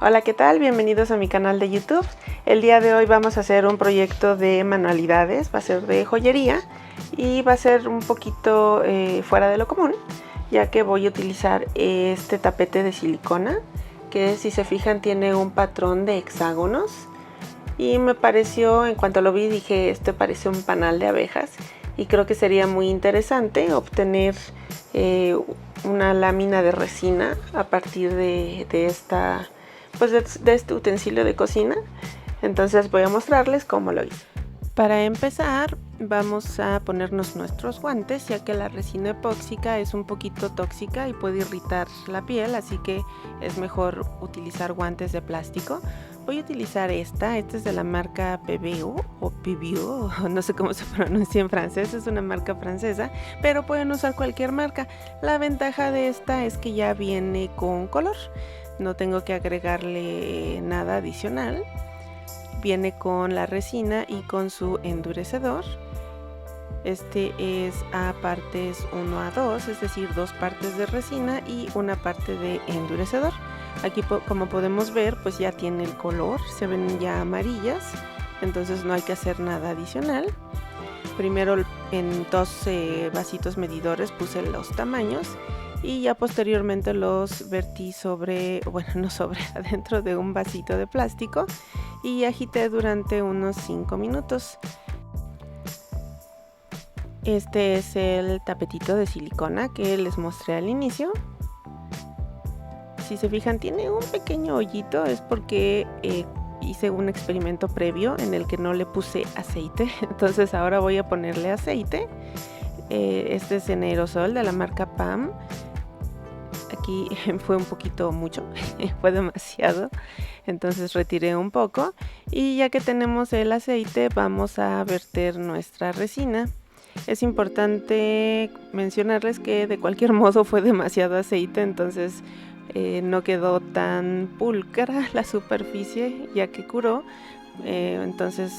Hola, ¿qué tal? Bienvenidos a mi canal de YouTube. El día de hoy vamos a hacer un proyecto de manualidades, va a ser de joyería y va a ser un poquito fuera de lo común, ya que voy a utilizar este tapete de silicona, que si se fijan tiene un patrón de hexágonos y me pareció, en cuanto lo vi dije, este parece un panal de abejas y creo que sería muy interesante obtener una lámina de resina a partir de este utensilio de cocina. Entonces voy a mostrarles cómo lo hice. Para empezar vamos a ponernos nuestros guantes, ya que la resina epóxica es un poquito tóxica y puede irritar la piel, así que es mejor utilizar guantes de plástico. Voy a utilizar esta es de la marca PBU o PBU, no sé cómo se pronuncia en francés, es una marca francesa, pero pueden usar cualquier marca. La ventaja de esta es que ya viene con color, no tengo que agregarle nada adicional. Viene con la resina y con su endurecedor. Este es a partes 1 a 2, es decir, 2 partes de resina y una parte de endurecedor. Aquí como podemos ver, pues ya tiene el color, se ven ya amarillas, entonces no hay que hacer nada adicional. Primero en 2 vasitos medidores puse los tamaños y ya posteriormente los vertí adentro de un vasito de plástico y agité durante unos 5 minutos. Este es el tapetito de silicona que les mostré al inicio. Si se fijan, tiene un pequeño hoyito, es porque hice un experimento previo en el que no le puse aceite, entonces ahora voy a ponerle aceite. Este es en aerosol de la marca PAM. Aquí fue un poquito mucho, fue demasiado, entonces retiré un poco y ya que tenemos el aceite vamos a verter nuestra resina. Es importante mencionarles que de cualquier modo fue demasiado aceite, entonces no quedó tan pulcra la superficie ya que curó. Entonces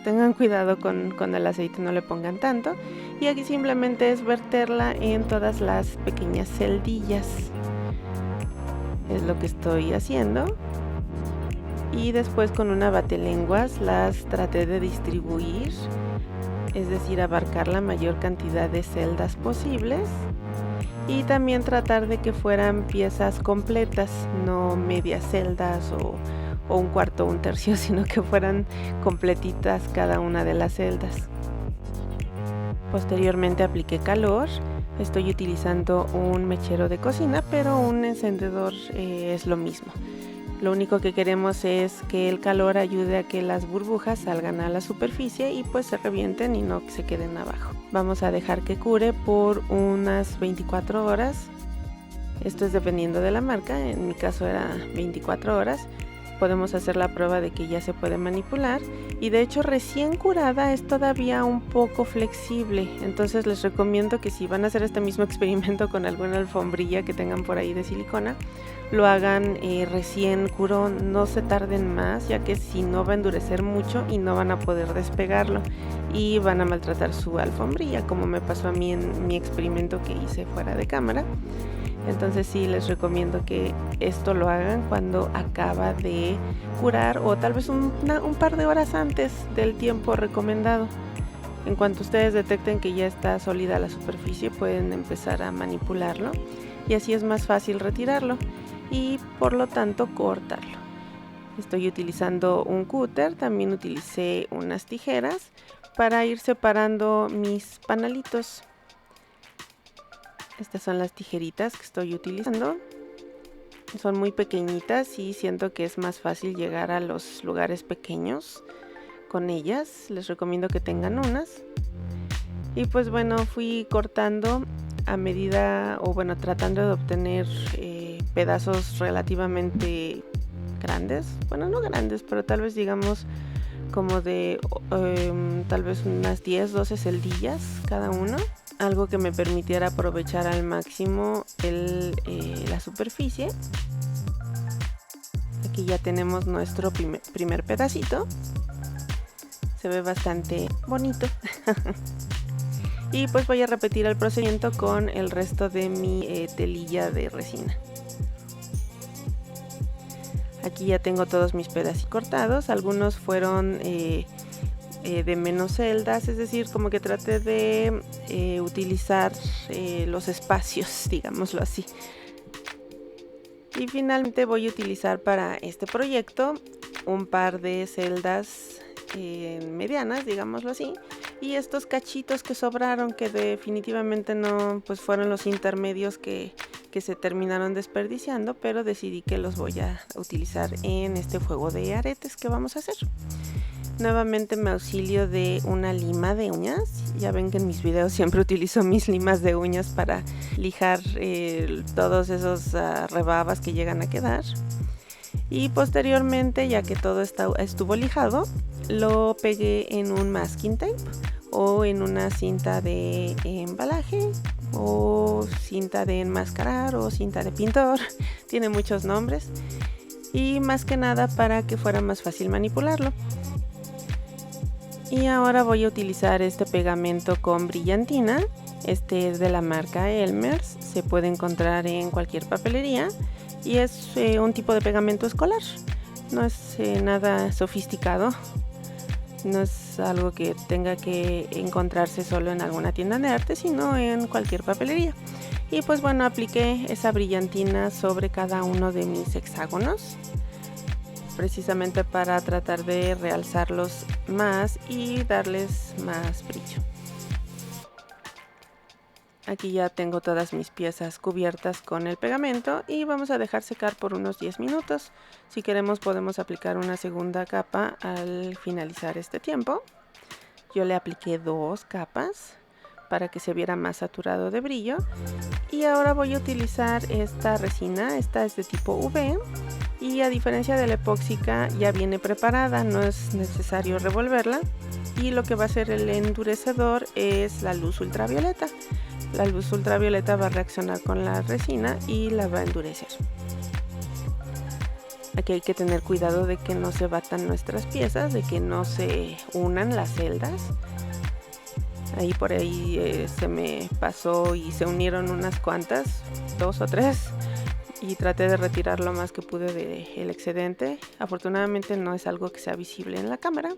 tengan cuidado con el aceite, no le pongan tanto, y aquí simplemente es verterla en todas las pequeñas celdillas, es lo que estoy haciendo, y después con una batelenguas las traté de distribuir, es decir, abarcar la mayor cantidad de celdas posibles y también tratar de que fueran piezas completas, no medias celdas o un cuarto o un tercio, sino que fueran completitas cada una de las celdas. Posteriormente apliqué calor. Estoy utilizando un mechero de cocina, pero un encendedor es lo mismo. Lo único que queremos es que el calor ayude a que las burbujas salgan a la superficie y pues se revienten y no se queden abajo. Vamos a dejar que cure por unas 24 horas. Esto es dependiendo de la marca, en mi caso era 24 horas. Podemos hacer la prueba de que ya se puede manipular y de hecho recién curada es todavía un poco flexible, entonces les recomiendo que si van a hacer este mismo experimento con alguna alfombrilla que tengan por ahí de silicona, lo hagan recién curó, no se tarden más, ya que si no va a endurecer mucho y no van a poder despegarlo y van a maltratar su alfombrilla, como me pasó a mí en mi experimento que hice fuera de cámara. Entonces sí les recomiendo que esto lo hagan cuando acaba de curar o tal vez un par de horas antes del tiempo recomendado. En cuanto ustedes detecten que ya está sólida la superficie, pueden empezar a manipularlo y así es más fácil retirarlo y por lo tanto cortarlo. Estoy utilizando un cúter, también utilicé unas tijeras para ir separando mis panalitos. Estas son las tijeritas que estoy utilizando. Son muy pequeñitas y siento que es más fácil llegar a los lugares pequeños con ellas. Les recomiendo que tengan unas. Y pues bueno, fui cortando a medida, tratando de obtener pedazos relativamente grandes. Bueno, no grandes, pero tal vez digamos como de tal vez unas 10-12 celdillas cada uno. Algo que me permitiera aprovechar al máximo la superficie. Aquí ya tenemos nuestro primer pedacito. Se ve bastante bonito. Y pues voy a repetir el procedimiento con el resto de mi telilla de resina. Aquí ya tengo todos mis pedacitos cortados, algunos fueron de menos celdas, es decir, como que traté de utilizar los espacios, digámoslo así. Y finalmente voy a utilizar para este proyecto un par de celdas medianas, digámoslo así, y estos cachitos que sobraron, que definitivamente no pues fueron los intermedios que se terminaron desperdiciando, pero decidí que los voy a utilizar en este juego de aretes que vamos a hacer. Nuevamente me auxilio de una lima de uñas. Ya ven que en mis videos siempre utilizo mis limas de uñas para lijar todos esos rebabas que llegan a quedar. Y posteriormente, ya que todo estuvo lijado, lo pegué en un masking tape o en una cinta de embalaje o cinta de enmascarar o cinta de pintor. Tiene muchos nombres, y más que nada para que fuera más fácil manipularlo. Y ahora voy a utilizar este pegamento con brillantina. Este es de la marca Elmer's, se puede encontrar en cualquier papelería y es un tipo de pegamento escolar. No es nada sofisticado, no es algo que tenga que encontrarse solo en alguna tienda de arte, sino en cualquier papelería. Y pues bueno, apliqué esa brillantina sobre cada uno de mis hexágonos, precisamente para tratar de realzarlos más y darles más brillo. Aquí ya tengo todas mis piezas cubiertas con el pegamento y vamos a dejar secar por unos 10 minutos. Si queremos podemos aplicar una segunda capa al finalizar este tiempo. Yo le apliqué 2 capas para que se viera más saturado de brillo. Y ahora voy a utilizar esta resina, esta es de tipo UV. Y a diferencia de la epóxica ya viene preparada, no es necesario revolverla. Y lo que va a hacer el endurecedor es la luz ultravioleta. La luz ultravioleta va a reaccionar con la resina y la va a endurecer. Aquí hay que tener cuidado de que no se batan nuestras piezas, de que no se unan las celdas. Ahí por ahí se me pasó y se unieron unas cuantas, 2 o 3. Y traté de retirar lo más que pude del excedente. Afortunadamente no es algo que sea visible en la cámara.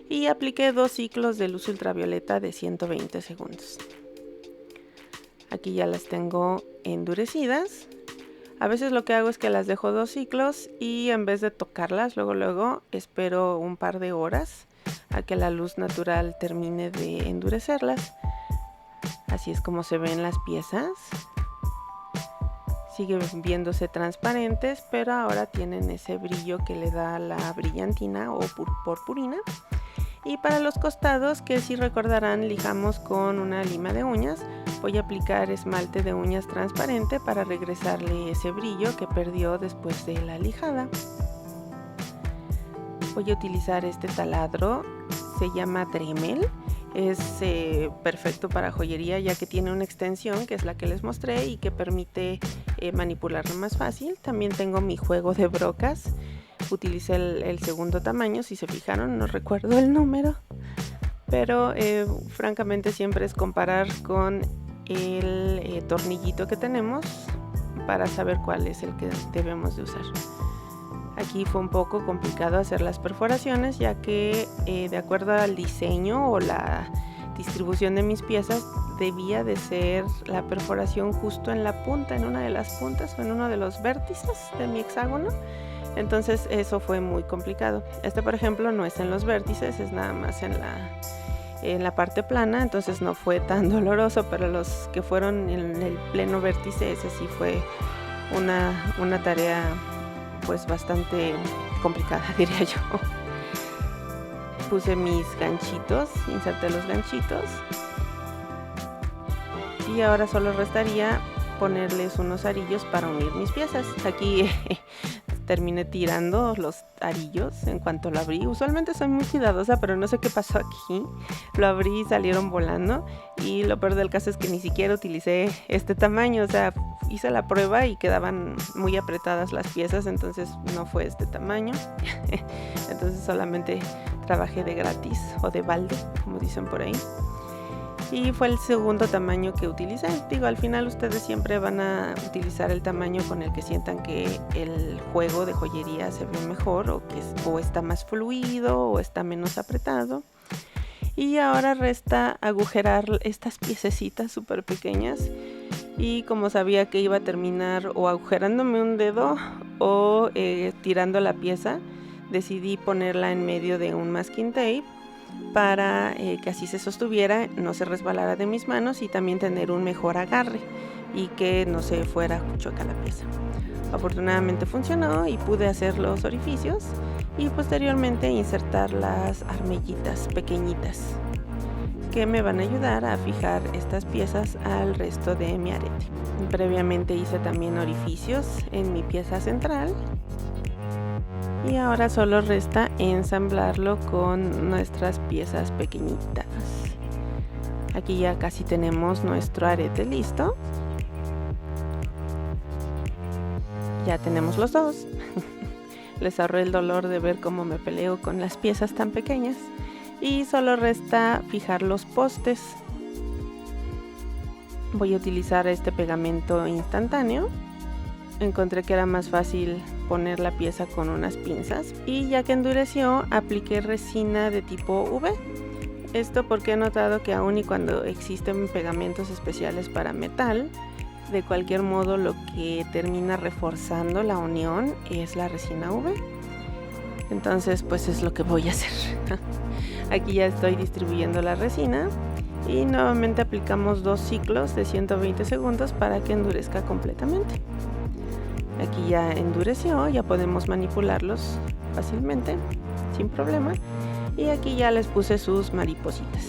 Y apliqué 2 ciclos de luz ultravioleta de 120 segundos. Aquí ya las tengo endurecidas. A veces lo que hago es que las dejo 2 ciclos y en vez de tocarlas luego espero un par de horas a que la luz natural termine de endurecerlas. Así es como se ven las piezas. Siguen viéndose transparentes, pero ahora tienen ese brillo que le da la brillantina o purpurina. Y para los costados, que si recordarán, lijamos con una lima de uñas. Voy a aplicar esmalte de uñas transparente para regresarle ese brillo que perdió después de la lijada. Voy a utilizar este taladro, se llama Dremel. Es perfecto para joyería, ya que tiene una extensión que es la que les mostré y que permite manipularlo más fácil. También tengo mi juego de brocas. Utilicé el segundo tamaño, si se fijaron, no recuerdo el número, pero francamente siempre es comparar con el tornillito que tenemos para saber cuál es el que debemos de usar. Aquí fue un poco complicado hacer las perforaciones, ya que de acuerdo al diseño o la distribución de mis piezas debía de ser la perforación justo en la punta, en una de las puntas o en uno de los vértices de mi hexágono. Entonces eso fue muy complicado. Este, por ejemplo, no es en los vértices, es nada más en la parte plana, entonces no fue tan doloroso, pero los que fueron en el pleno vértice, ese sí fue una tarea pues bastante complicada, diría yo. Puse mis ganchitos, inserté los ganchitos y ahora solo restaría ponerles unos arillos para unir mis piezas. Aquí terminé tirando los arillos en cuanto lo abrí. Usualmente soy muy cuidadosa, pero no sé qué pasó aquí. Lo abrí y salieron volando. Y lo peor del caso es que ni siquiera utilicé este tamaño. O sea, hice la prueba y quedaban muy apretadas las piezas, entonces no fue este tamaño. Entonces solamente trabajé de gratis o de balde, como dicen por ahí. y fue el segundo tamaño que utilicé. Digo, al final ustedes siempre van a utilizar el tamaño con el que sientan que el juego de joyería se ve mejor o está más fluido o está menos apretado. Y ahora resta agujerar estas piececitas súper pequeñas, y como sabía que iba a terminar o agujerándome un dedo o tirando la pieza, decidí ponerla en medio de un masking tape para que así se sostuviera, no se resbalara de mis manos y también tener un mejor agarre y que no se fuera chueca la pieza. Afortunadamente funcionó y pude hacer los orificios y posteriormente insertar las armillitas pequeñitas que me van a ayudar a fijar estas piezas al resto de mi arete. Previamente hice también orificios en mi pieza central y ahora solo resta ensamblarlo con nuestras piezas pequeñitas. Aquí ya casi tenemos nuestro arete listo. Ya tenemos los dos. Les ahorré el dolor de ver cómo me peleo con las piezas tan pequeñas. Y solo resta fijar los postes. Voy a utilizar este pegamento instantáneo. Encontré que era más fácil poner la pieza con unas pinzas. Y ya que endureció, apliqué resina de tipo UV. Esto porque he notado que aun y cuando existen pegamentos especiales para metal, de cualquier modo lo que termina reforzando la unión es la resina UV. Entonces pues es lo que voy a hacer. Aquí ya estoy distribuyendo la resina y nuevamente aplicamos 2 ciclos de 120 segundos para que endurezca completamente. Aquí ya endureció, ya podemos manipularlos fácilmente, sin problema. Y aquí ya les puse sus maripositas.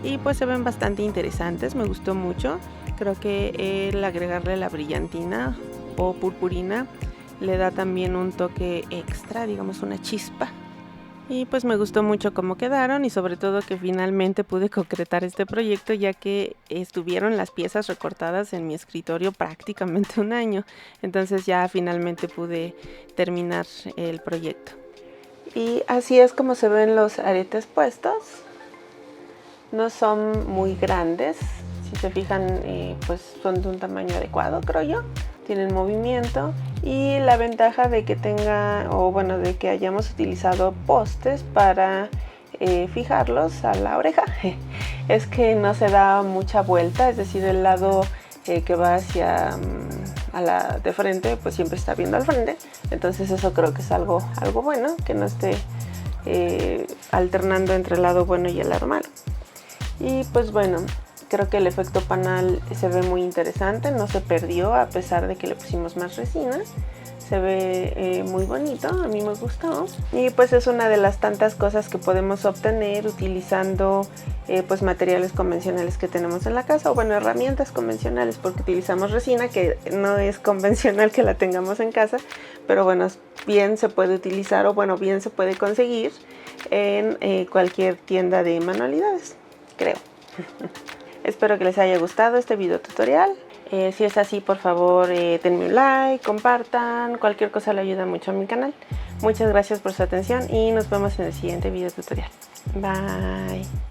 Y pues se ven bastante interesantes, me gustó mucho. Creo que el agregarle la brillantina o purpurina le da también un toque extra, digamos una chispa. Y pues me gustó mucho cómo quedaron y sobre todo que finalmente pude concretar este proyecto, ya que estuvieron las piezas recortadas en mi escritorio prácticamente un año. Entonces ya finalmente pude terminar el proyecto. Y así es como se ven los aretes puestos. No son muy grandes, si se fijan pues son de un tamaño adecuado, creo yo. Tienen movimiento y la ventaja de que de que hayamos utilizado postes para fijarlos a la oreja es que no se da mucha vuelta, es decir, el lado que va hacia de frente pues siempre está viendo al frente. Entonces eso creo que es algo bueno, que no esté alternando entre el lado bueno y el lado malo. Y pues bueno, creo que el efecto panal se ve muy interesante, no se perdió a pesar de que le pusimos más resina. Se ve muy bonito, a mí me gustó. Y pues es una de las tantas cosas que podemos obtener utilizando pues materiales convencionales que tenemos en la casa, o bueno, herramientas convencionales, porque utilizamos resina que no es convencional que la tengamos en casa, pero bueno, bien se puede utilizar o bueno, bien se puede conseguir en cualquier tienda de manualidades, creo. Espero que les haya gustado este video tutorial. Si es así, por favor denme un like, compartan, cualquier cosa le ayuda mucho a mi canal. Muchas gracias por su atención y nos vemos en el siguiente video tutorial. Bye.